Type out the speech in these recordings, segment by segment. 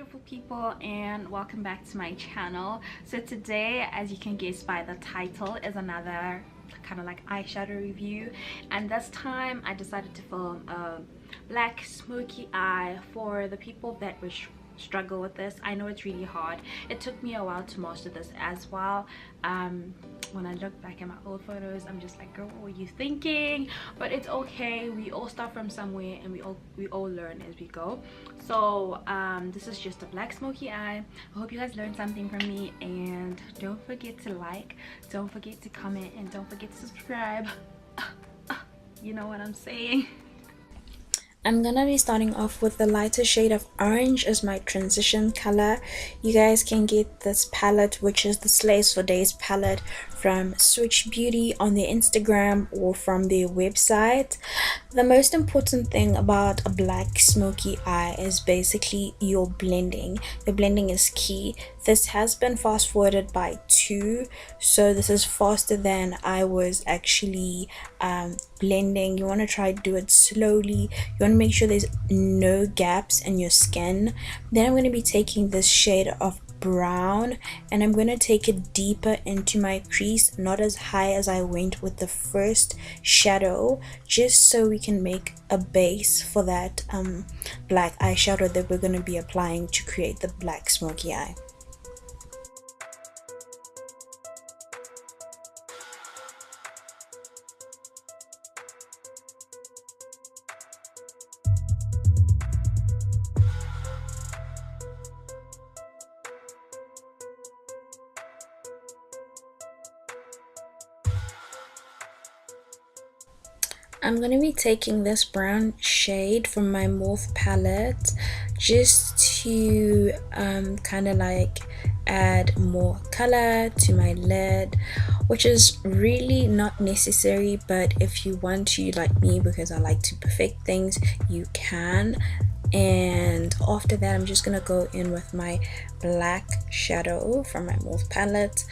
beautiful people, and welcome back to my channel. So today, as you can guess by the title, is another kind of like eyeshadow review, and this time I decided to film a black smoky eye for the people that struggle with this. I know it's really hard. It took me a while to master this as well. When I look back at my old photos, I'm just like, girl, what were you thinking? But it's okay, we all start from somewhere and we all learn as we go. So this is just a black smoky eye. I hope you guys learned something from me, and don't forget to like, don't forget to comment, and don't forget to subscribe. You know what I'm saying. I'm gonna be starting off with the lighter shade of orange as my transition color. You guys can get this palette, which is the Slaysfordays palette, from Swiitch Beauty on their Instagram or from their website. The most important thing about a black smoky eye is basically your blending. Your blending is key. This has been fast forwarded by 2, so this is faster than I was actually blending. You want to try to do it slowly. You want to make sure there's no gaps in your skin. Then I'm going to be taking this shade of brown and I'm going to take it deeper into my crease, not as high as I went with the first shadow, just so we can make a base for that black eyeshadow that we're going to be applying to create the black smoky eye. I'm going to be taking this brown shade from my Morphe palette just to kind of like add more color to my lid, which is really not necessary, but if you want to, like me, because I like to perfect things, you can. And after that, I'm just gonna go in with my black shadow from my Morphe palette,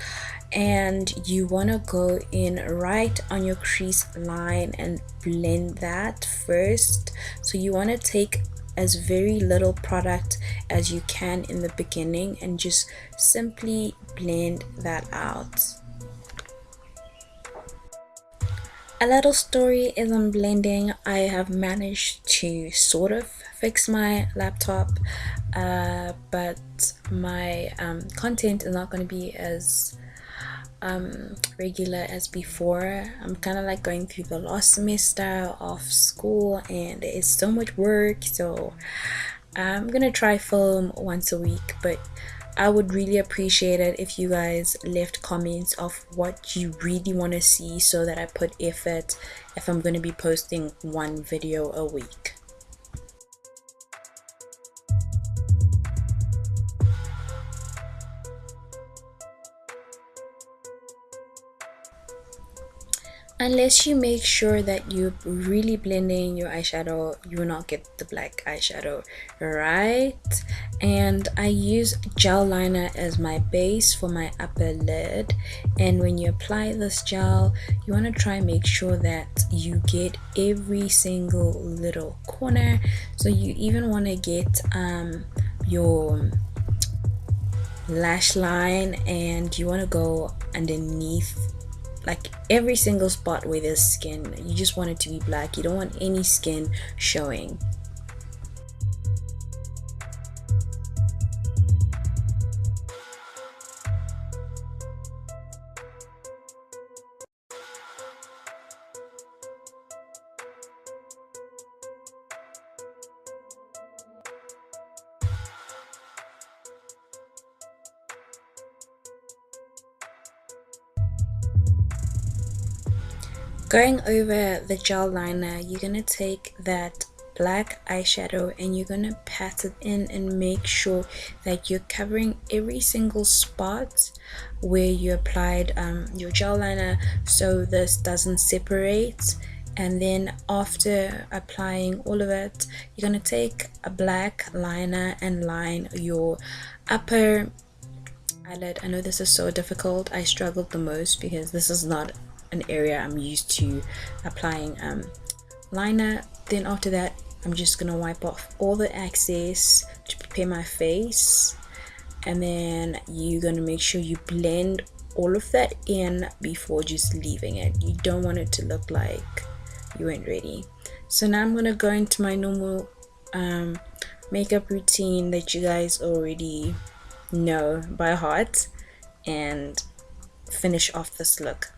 and you want to go in right on your crease line and blend that first. So you want to take as very little product as you can in the beginning and just simply blend that out. A little story as I'm blending, I have managed to sort of fix my laptop, but my content is not going to be as regular as before. I'm kind of like going through the last semester of school and it's so much work, so I'm gonna try film once a week, but I would really appreciate it if you guys left comments of what you really want to see, so that I put effort if I'm going to be posting one video a week. Unless you make sure that you're really blending your eyeshadow, you will not get the black eyeshadow right. And I use gel liner as my base for my upper lid, and when you apply this gel, you want to try and make sure that you get every single little corner. So you even want to get your lash line, and you want to go underneath, like every single spot where there's skin. You just want it to be black. You don't want any skin showing. Going over the gel liner, you're gonna take that black eyeshadow and you're gonna pat it in and make sure that you're covering every single spot where you applied your gel liner, so this doesn't separate. And then after applying all of it, you're gonna take a black liner and line your upper eyelid. I know this is so difficult. I struggled the most because this is not an area I'm used to applying liner. Then after that, I'm just gonna wipe off all the excess to prepare my face, and then you're gonna make sure you blend all of that in before just leaving it. You don't want it to look like you weren't ready. So now I'm gonna go into my normal makeup routine that you guys already know by heart and finish off this look.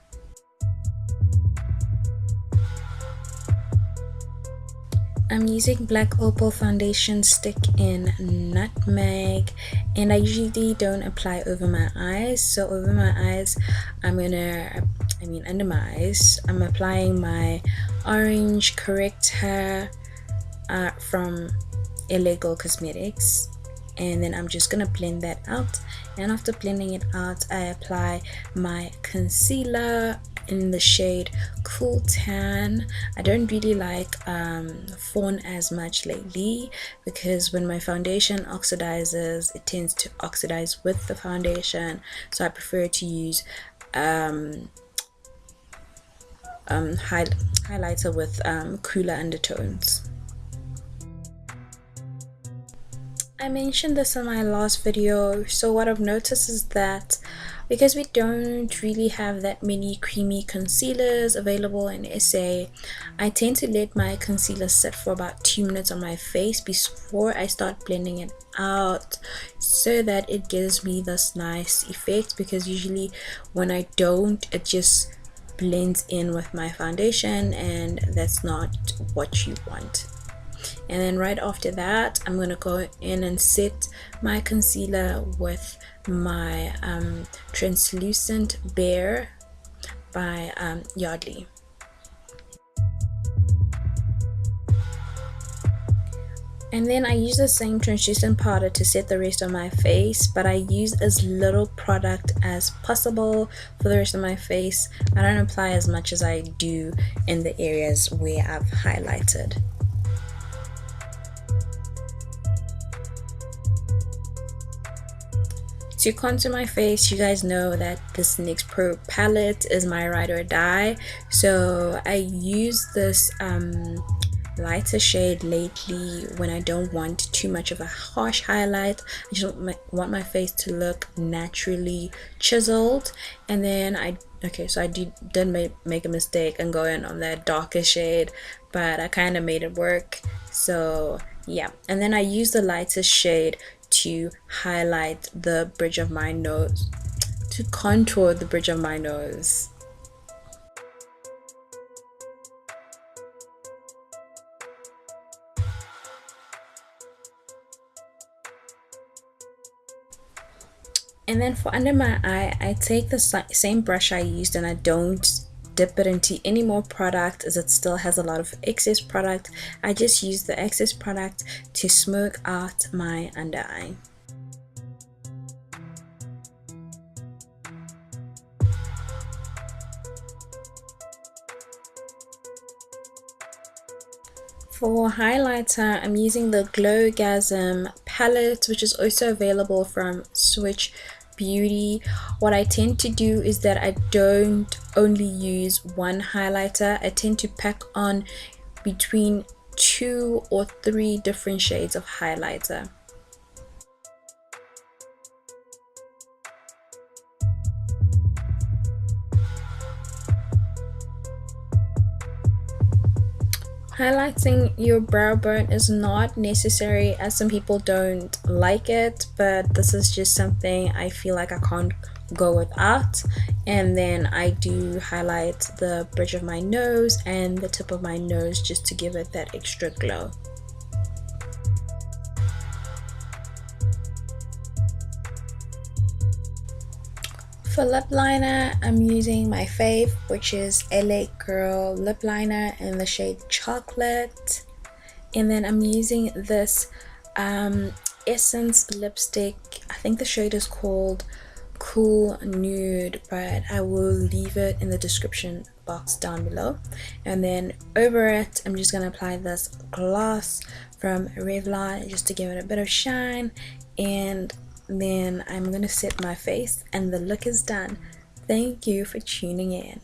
I'm using black Opal foundation stick in Nutmeg, and I usually don't apply over my eyes. So over my eyes, under my eyes, I'm applying my orange corrector from Eylure Cosmetics, and then I'm just gonna blend that out. And after blending it out, I apply my concealer in the shade Cool Tan. I don't really like fawn as much lately, because when my foundation oxidizes, it tends to oxidize with the foundation, so I prefer to use highlighter with cooler undertones. I mentioned this in my last video, so what I've noticed is that because we don't really have that many creamy concealers available in SA, I tend to let my concealer sit for about 2 minutes on my face before I start blending it out, so that it gives me this nice effect, because usually when I don't, it just blends in with my foundation, and that's not what you want. And then right after that, I'm gonna go in and set my concealer with my translucent Bare by Yardley. And then I use the same translucent powder to set the rest of my face, but I use as little product as possible for the rest of my face. I don't apply as much as I do in the areas where I've highlighted. To contour my face, you guys know that this NYX Pro palette is my ride or die, so I use this lighter shade lately when I don't want too much of a harsh highlight. I just want my face to look naturally chiseled. And then I did make a mistake and go in on that darker shade, but I kind of made it work. So yeah, and then I use the lighter shade to highlight the bridge of my nose, to contour the bridge of my nose. And then for under my eye, I take the same brush I used, and I don't dip it into any more product, as it still has a lot of excess product. I just use the excess product to smoke out my under eye. For highlighter, I'm using the Glowgasm palette, which is also available from Swiitch Beauty. What I tend to do is that I don't only use one highlighter. I tend to pack on between 2 or 3 different shades of highlighter. Highlighting your brow bone is not necessary, as some people don't like it, but this is just something I feel like I can't go without. And then I do highlight the bridge of my nose and the tip of my nose just to give it that extra glow. For lip liner, I'm using my fave, which is LA Girl lip liner in the shade Chocolate. And then I'm using this Essence lipstick. I think the shade is called Cool Nude, but I will leave it in the description box down below. And then over it, I'm just going to apply this gloss from Revlon just to give it a bit of shine. And then I'm gonna set my face, and the look is done. Thank you for tuning in.